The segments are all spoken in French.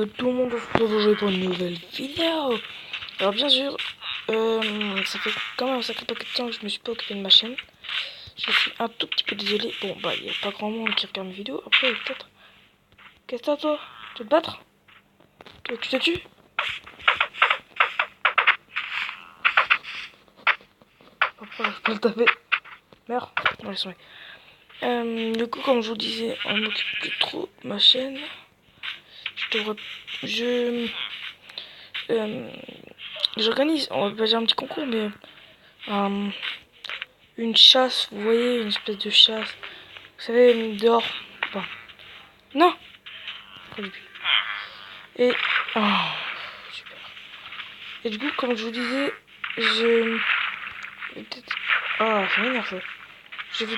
Salut tout le monde, on se retrouve aujourd'hui pour une nouvelle vidéo. Alors bien sûr, ça fait quand même un sacré paquet de temps que je me suis pas occupé de ma chaîne. Je suis un tout petit peu désolé. Bon bah il n'y a pas grand monde qui regarde mes vidéos. Après peut-être... Qu'est-ce que t'as toi? Tu veux te battre? Tu te tues? Après je peux le taper. Meurs. Non laisse tomber. Du coup comme je vous disais, on m'occupe plus trop de ma chaîne. J'organise, on va pas dire un petit concours, mais une chasse, vous voyez, une espèce de chasse. Vous savez, dehors. Bon. Non. Et oh, super. Et du coup, comme je vous disais, ah, ça m'énerve ça. Je vais,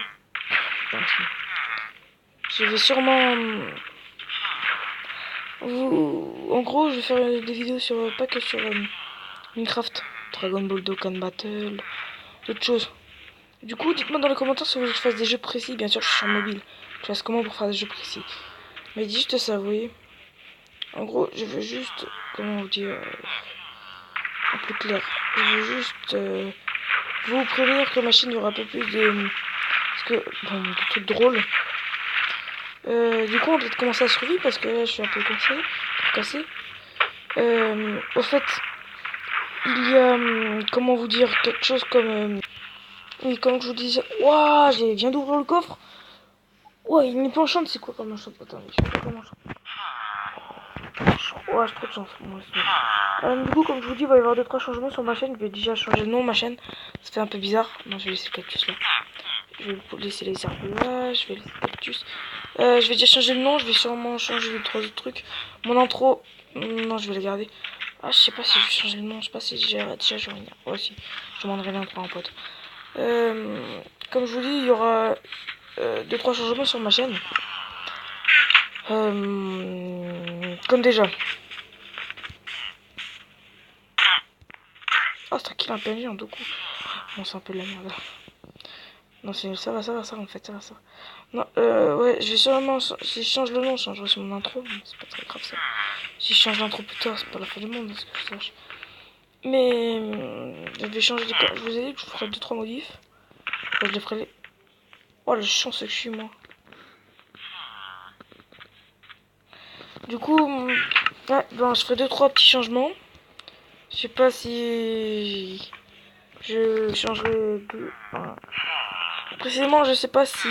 je vais sûrement en gros, je vais faire des vidéos sur pas que sur Minecraft, Dragon Ball Dokkan Battle, d'autres choses. Du coup, dites-moi dans les commentaires si vous voulez que je fasse des jeux précis. Bien sûr, je suis sur mobile. Je fasse comment pour faire des jeux précis. Mais dis juste ça, vous voyez. En gros, je veux juste, comment vous dire, un peu clair. Je veux juste vous prévenir que ma chaîne, il y aura un peu plus de... Parce que, bon, des trucs drôles. Du coup, on va peut-être commencer à survivre parce que là, je suis un peu cassé. Au fait, il y a, comment vous dire, quelque chose comme... oui, comme je vous disais... Waouh, je viens d'ouvrir le coffre. Ouais, une épée enchante, c'est quoi comme enchante? Attends, je sais pas comment enchante. Ouais, j'ai trop de chance. Du coup, comme je vous dis, il va y avoir 2-3 changements sur ma chaîne. Je vais déjà changer le nom de ma chaîne. Ça fait un peu bizarre. Non, je vais laisser le cactus là. Je vais laisser les arbres là. Je vais laisser le cactus. Je vais déjà changer le nom. Je vais sûrement changer les 3 autres trucs. Mon intro, non, je vais le garder. Ah, je sais pas si je vais changer le nom. Je sais pas si déjà je vais revenir. Ouais, si. Je demanderai l'intro à un pote. Comme je vous dis, il y aura 2-3 changements sur ma chaîne. Comme déjà. Oh, c'est qu'il a un PNJ en deux coups. Bon, c'est un peu de la merde. Non, ça va en fait, ça va. Non, ouais, je vais sûrement. Si je change le nom, je changerai sur mon intro. C'est pas très grave ça. Si je change l'intro plus tard, c'est pas la fin du monde, ce que je sache. Mais. Je vais changer les. Je vous ai dit que je ferai 2-3 modifs. Je les ferai les. Oh, la chance que je suis, moi. Du coup. Ouais, ben, je ferai 2-3 petits changements. Je sais pas si. Je changerai de. Enfin, précisément, je sais pas si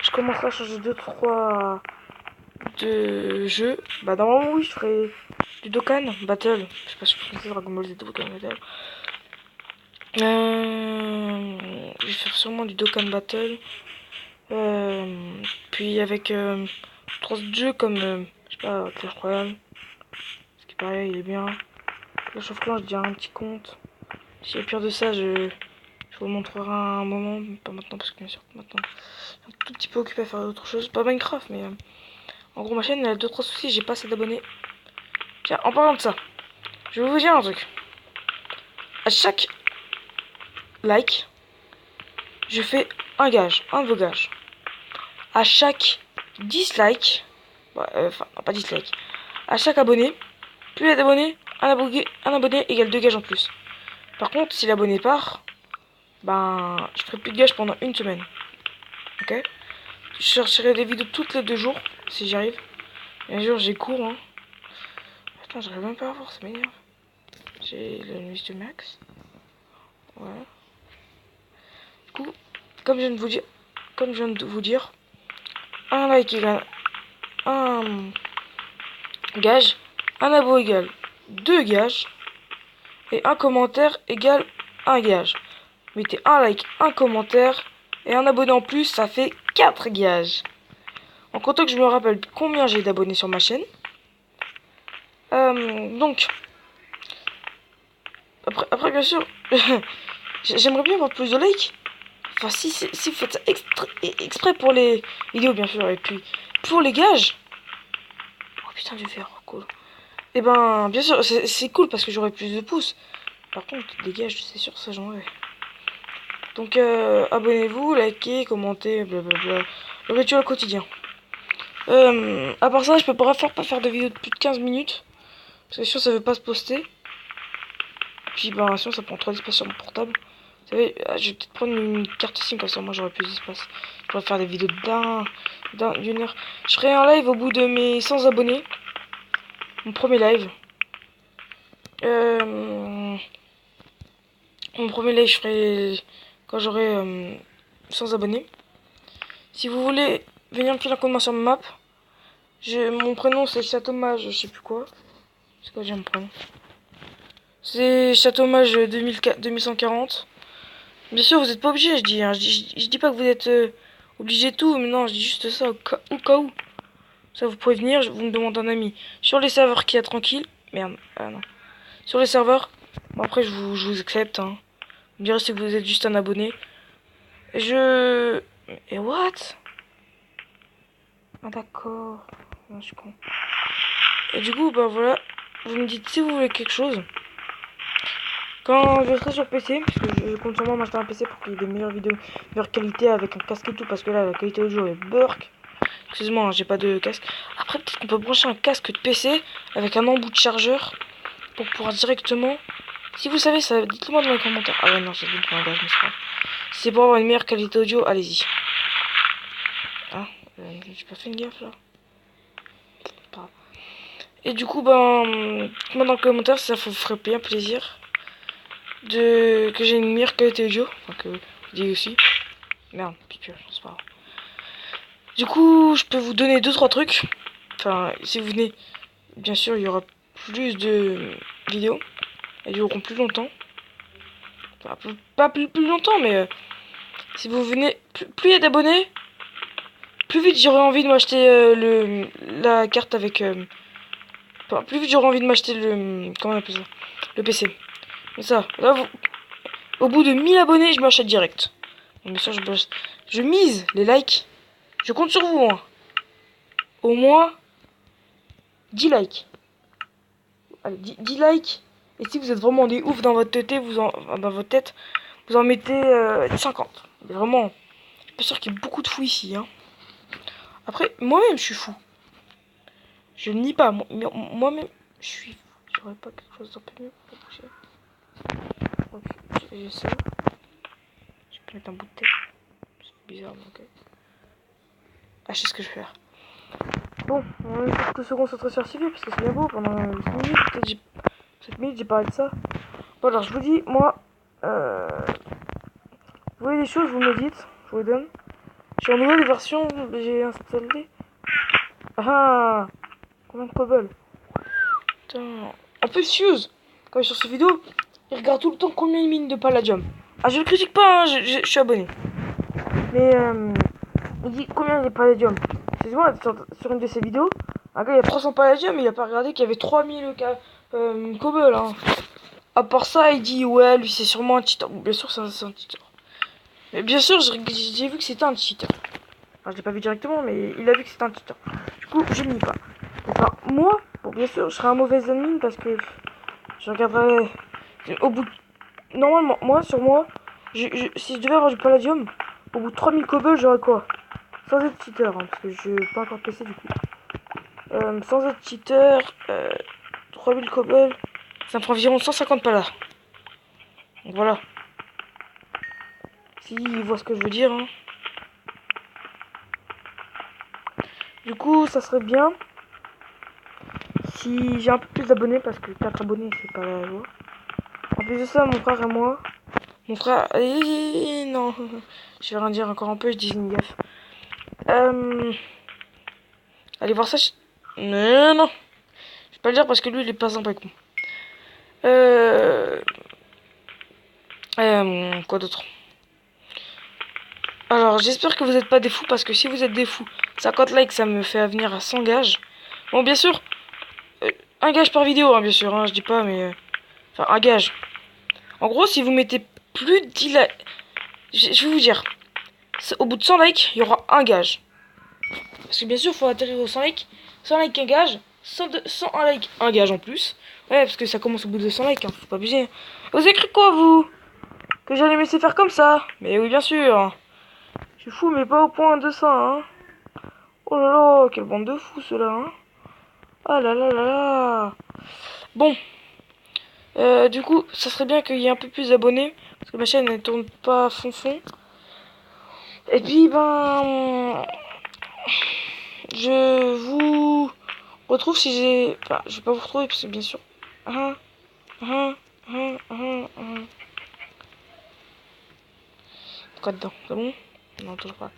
je commencerai à changer 2-3 de jeux. Bah, normalement, oui, je ferai du Dokkan Battle. Je sais pas si je prononce Dragon Ball Z Dokkan Battle. Je vais faire sûrement du Dokkan Battle. Puis avec 3 jeux comme, je sais pas, Clash Royale. Ce qui paraît, il est bien. Clash of Clans, je dirais un petit compte. Si pire de ça, je vous montrerai un moment, pas maintenant parce que bien sûr maintenant je suis un tout petit peu occupé à faire d'autres choses, pas Minecraft mais en gros ma chaîne elle a 2-3 soucis, j'ai pas assez d'abonnés. Tiens, en parlant de ça, je vais vous dire un truc. À chaque like, je fais un gage, un de vos gages. À chaque dislike, enfin non, pas dislike, à chaque abonné, plus il y a d'abonnés, un abonné égale 2 gages en plus. Par contre, si l'abonné part, ben je ferai plus de gages pendant une semaine. Ok? Je chercherai des vidéos toutes les 2 jours, si j'y arrive. Bien sûr, j'ai cours, hein. Putain, j'arrive même pas à voir, ça m'énerve. J'ai le Mr Max. Voilà. Du coup, comme je viens de vous dire, un like égale un gage, un abo égale 2 gages, et un commentaire égale un gage. Mettez un like, un commentaire, et un abonné en plus, ça fait 4 gages. En comptant que je me rappelle combien j'ai d'abonnés sur ma chaîne. Donc, après bien sûr, j'aimerais bien avoir plus de likes. Enfin, si vous faites ça exprès pour les vidéos, bien sûr, et puis pour les gages. Oh putain, du verre, cool. Et ben, bien sûr, c'est cool parce que j'aurai plus de pouces. Par contre, les gages, c'est sûr, ça j'en ai. Donc, abonnez-vous, likez, commentez, blablabla. Le rituel quotidien. À part ça, je peux pas faire de vidéo de plus de 15 minutes. Parce que sinon, ça veut pas se poster. Puis, bah, sinon, ça prend trop d'espace sur mon portable. Vous savez, je vais peut-être prendre une carte SIM, comme ça, moi, j'aurai plus d'espace. Je pourrais faire des vidéos d'une heure. Je ferai un live au bout de mes 100 abonnés. Mon premier live. Mon premier live, je ferai quand j'aurai 100 abonnés. Si vous voulez venir me filer un coup de main sur ma map, mon prénom c'est Château-Mage, je sais plus quoi. C'est quoi j'ai mon prénom? C'est Château-Mage 2140. Bien sûr, vous n'êtes pas obligé, je dis. Hein. Je dis pas que vous êtes obligé de tout, mais non, je dis juste ça au cas où. Ça, vous pouvez venir, vous me demandez un ami. Sur les serveurs qui est tranquille. Merde, ah non. Sur les serveurs, bon, après je vous accepte. Hein. Vous me direz si vous êtes juste un abonné. Et what? Ah d'accord. Non, je suis con. Et du coup, bah voilà. Vous me dites si vous voulez quelque chose. Quand je serai sur PC, parce que je compte sûrement m'acheter un PC pour qu'il y ait des meilleures vidéos, meilleure qualité avec un casque et tout, parce que là la qualité audio est burk. Excuse-moi, hein, j'ai pas de casque. Après, peut-être qu'on peut brancher un casque de PC avec un embout de chargeur pour pouvoir directement. Si vous savez ça, dites-le moi dans les commentaires. Ah ouais, non, c'est pour un gage, mais c'est pas grave. Si c'est pour avoir une meilleure qualité audio, allez-y. Ah, j'ai pas fait une gaffe là. Pas grave. Et du coup, ben, dites-moi dans les commentaires si ça vous ferait bien plaisir que j'ai une meilleure qualité audio. Enfin, que vous dites aussi. Merde, piqûre, c'est pas grave. Du coup, je peux vous donner 2-3 trucs. Enfin, si vous venez, bien sûr, il y aura plus de vidéos. Elles dureront plus longtemps. Enfin, pas plus longtemps, mais si vous venez, plus il y a d'abonnés, plus vite j'aurai envie de m'acheter la carte avec. Enfin, plus vite j'aurai envie de m'acheter comment on appelle ça? Le PC. Mais ça, là, au bout de 1000 abonnés, je m'achète direct. Donc, bien sûr, je mise les likes. Je compte sur vous, hein. Au moins 10 likes. Allez, 10 likes. Et si vous êtes vraiment des oufs dans votre tête, vous en mettez 50. Mais vraiment, je suis pas sûr qu'il y ait beaucoup de fous ici. Hein. Après, moi-même, je suis fou. Je ne nie pas. Moi-même, je suis fou. J'aurais pas quelque chose d'un peu mieux pour bouger. Ok, j'essaie. Je peux mettre un bout de tête. C'est bizarre, mais ok. Ah, je sais ce que je vais faire. Bon, on va quelques secondes sur Tracer CV parce que c'est bien beau pendant 5 minutes. Peut-être 7 minutes, j'ai parlé de ça. Bon, alors je vous dis, moi, vous voyez des choses, vous me dites, je vous les donne. Sur une nouvelle version, j'ai installé. Ah, combien de cobble? Putain. En plus, Fuse, quand il est sur cette vidéo, il regarde tout le temps combien il mine de palladium. Ah, je le critique pas, hein, je suis abonné. Mais, il dit combien il y a de palladium. Excusez-moi, sur une de ses vidéos, un gars il y a 300 palladium, il a pas regardé qu'il y avait 3000 cobble. Hein. À part ça, il dit ouais, lui c'est sûrement un cheater. Bon, bien sûr, c'est un cheater. Mais bien sûr, j'ai vu que c'était un cheater. Enfin, je l'ai pas vu directement, mais il a vu que c'était un cheater. Du coup, je ne nie pas. Enfin, moi, bon, bien sûr, je serais un mauvais admin parce que je regarderais au bout. Normalement, moi, sur moi, si je devais avoir du palladium, au bout de 3000 cobble, j'aurais quoi? Sans être cheater, hein, parce que je n'ai pas encore PC du coup. Sans être cheater, 3000 cobble, ça me prend environ 150 pallas. Donc voilà. Si il voit ce que je veux dire. Hein. Du coup, ça serait bien si j'ai un peu plus d'abonnés parce que 4 abonnés, c'est pas la joie. En plus de ça, mon frère et moi. Mon frère. Non. Je vais rien dire encore un peu, je dis une gaffe. Allez voir ça. Non. Je vais pas le dire parce que lui, il est pas sympa avec moi. Quoi d'autre? Alors, j'espère que vous n'êtes pas des fous, parce que si vous êtes des fous, 50 likes, ça me fait venir à 100 gages. Bon, bien sûr, un gage par vidéo, hein, bien sûr, hein, je dis pas, mais... Enfin, un gage. En gros, si vous mettez plus de 10 likes... Je vais vous dire, au bout de 100 likes, il y aura un gage. Parce que bien sûr, il faut atterrir aux 100 likes. 100 likes, un gage. 100 un like, un gage en plus. Ouais, parce que ça commence au bout de 100 likes, hein, faut pas abuser. Vous avez cru quoi, vous? Que j'allais me laisser faire comme ça? Mais oui, bien sûr. Je suis fou, mais pas au point de ça, hein. Oh là là, quelle bande de fous ceux-là, hein. Ah là là là là. Bon, du coup, ça serait bien qu'il y ait un peu plus d'abonnés, parce que ma chaîne ne tourne pas à fond. Et puis, ben, je vous retrouve si j'ai... Enfin, je vais pas vous retrouver, parce que bien sûr... Hein, hein, hein, hein, hein. Quoi dedans? C'est bon? Non, toujours pas.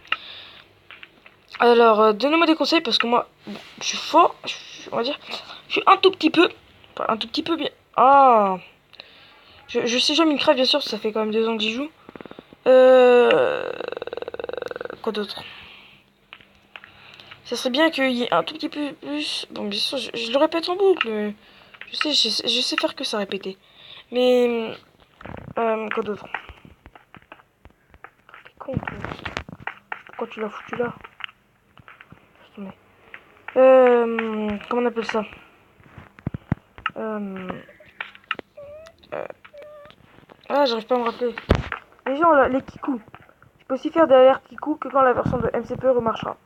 Alors, donnez-moi des conseils, parce que moi, bon, je suis fort, on va dire, je suis un tout petit peu... Enfin, un tout petit peu bien... Ah, je sais jouer à Minecraft, bien sûr, ça fait quand même 2 ans que j'y joue. Quoi d'autre? Ça serait bien qu'il y ait un tout petit peu plus... Bon, bien sûr, je le répète en boucle. Je sais faire que ça répéter. Mais... quoi d'autre? T'es con, toi. Pourquoi tu l'as foutu là? Comment on appelle ça? Euh, Ah, j'arrive pas à me rappeler. Les gens, là, les kikus. Je peux aussi faire des alertes kikus que quand la version de MCPE remarchera.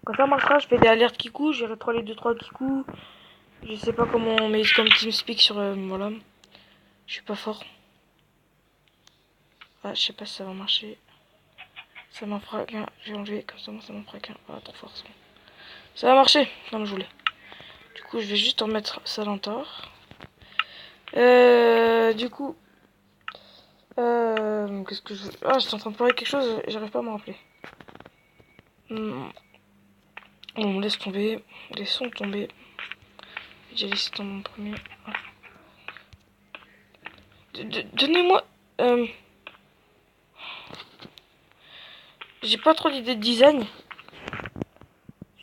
Quand ça marchera, je fais des alertes kikus, j'irai 3 les 2-3 kikus. Je sais pas comment on met comme TeamSpeak sur... voilà. Je suis pas fort. Ah, je sais pas si ça va marcher. Ça m'en fera qu'un. J'ai enlevé comme ça m'en fera qu'un. Ah, trop fort, c'est bon. Ça va marcher comme je voulais. Du coup, je vais juste en mettre ça l'entor. Du coup... qu'est-ce que je... Ah, j'étais en train de parler de quelque chose, j'arrive pas à me rappeler. On laisse tomber. Laissons tomber. J'ai laissé tomber mon premier. Donnez-moi... J'ai pas trop d'idées de design.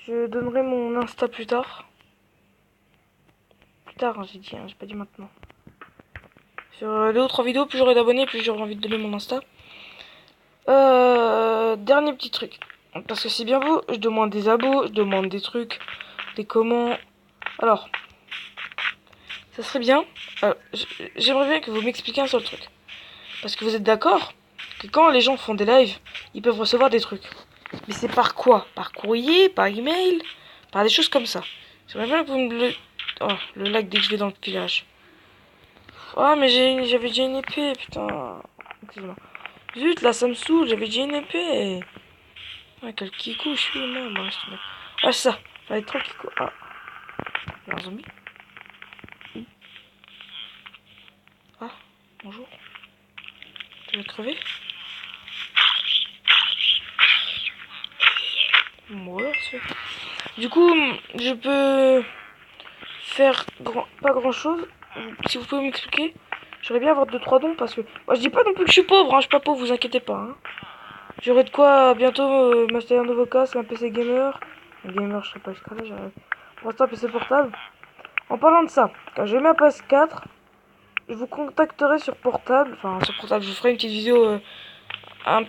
Je donnerai mon Insta plus tard. Plus tard, hein, j'ai dit, hein, j'ai pas dit maintenant. Sur 2 ou 3 vidéos, plus j'aurai d'abonnés, plus j'aurai envie de donner mon Insta. Dernier petit truc. Parce que c'est bien beau, je demande des abos, je demande des trucs, des comment. Alors, ça serait bien. J'aimerais bien que vous m'expliquiez un seul truc. Parce que vous êtes d'accord que quand les gens font des lives, ils peuvent recevoir des trucs. Mais c'est par quoi? Par courrier, par email, par des choses comme ça. J'aimerais bien que vous me le... Oh, le lac dès que je vais dans le village. Ah, mais j'avais déjà une épée, putain. Excusez-moi. Zut, là, ça me saoule, j'avais déjà une épée. Ah, quel kikou je suis, moi. Bon, ah, c'est ça. J'avais trop kikou. Ah, il y a un zombie. Ah, bonjour. Tu veux crever? Ouais, c'est... Du coup, je peux faire pas grand chose. Si vous pouvez m'expliquer, j'aimerais bien avoir 2-3 dons parce que moi je dis pas non plus que je suis pauvre, hein, je suis pas pauvre, vous inquiétez pas. Hein. J'aurai de quoi bientôt m'acheter un nouveau casque, un PC gamer. Un gamer, je serai pas jusqu'à là, j'aurai pour l'instant un PC portable. En parlant de ça, quand j'ai ma PS4, je vous contacterai sur portable. Enfin, sur portable, je vous ferai une petite vidéo, un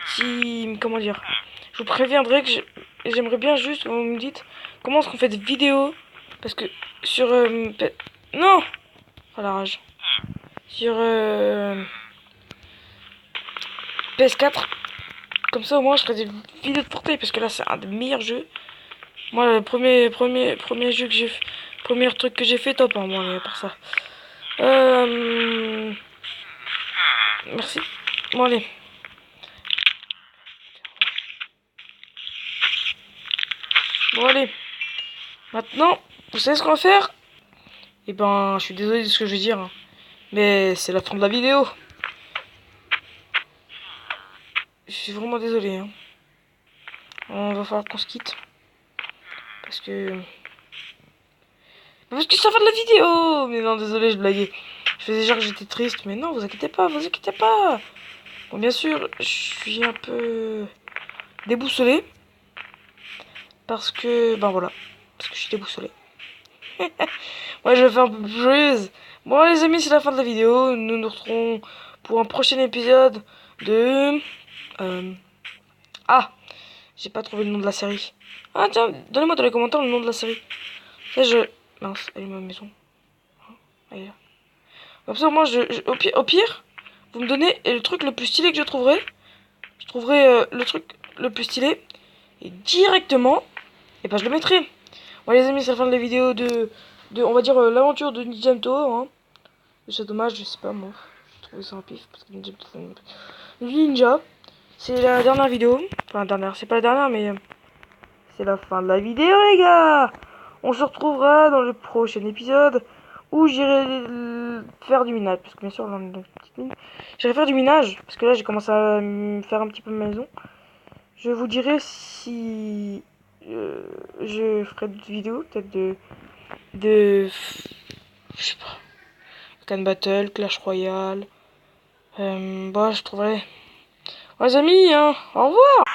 petit. Comment dire? Je vous préviendrai que j'aimerais bien juste que vous me dites comment est-ce qu'on fait des vidéos. Parce que sur. Non! Oh la rage. Sur PS4. Comme ça, au moins, je ferai des vidéos de portée. Parce que là, c'est un des meilleurs jeux. Moi, le premier jeu que j'ai fait. Premier truc que j'ai fait, top, hein, moi, mais par ça. Merci. Bon, allez. Bon, allez. Maintenant, vous savez ce qu'on va faire? Eh ben, je suis désolé de ce que je vais dire. Hein, mais c'est la fin de la vidéo. Je suis vraiment désolé. Hein. On va falloir qu'on se quitte. Parce que... Parce que c'est la fin de la vidéo. Mais non, désolé, je blaguais. Je faisais genre que j'étais triste. Mais non, vous inquiétez pas, vous inquiétez pas. Bon, bien sûr, je suis un peu déboussolé. Parce que... Ben voilà. Parce que je suis déboussolé. Ouais, je vais faire un peu plus joyeuse. Bon, les amis, c'est la fin de la vidéo. Nous nous retrouvons pour un prochain épisode de... Ah, j'ai pas trouvé le nom de la série. Ah, tiens, donnez-moi dans les commentaires le nom de la série. Ça, Mince, elle est ma maison. Elle est là. Comme ça, moi, au pire, vous me donnez le truc le plus stylé que je trouverai. Je trouverai le truc le plus stylé. et directement, et ben je le mettrai. Bon les amis, c'est la fin de la vidéo de on va dire l'aventure de Nijamto, hein. C'est dommage, je sais pas moi, j'ai trouvé ça en pif parce que Nijamto c'est une ninja. C'est la dernière vidéo, enfin dernière, c'est pas la dernière mais c'est la fin de la vidéo les gars. On se retrouvera dans le prochain épisode où j'irai faire du minage. Parce que bien sûr, là, on est dans une petite mine. J'irai faire du minage. Parce que là, j'ai commencé à me faire un petit peu ma maison. Je vous dirai si je ferai d'autres vidéos. Peut-être de. Je sais pas. Can Battle, Clash Royale. Bah, je trouverai. Ouais, les amis, hein. Au revoir!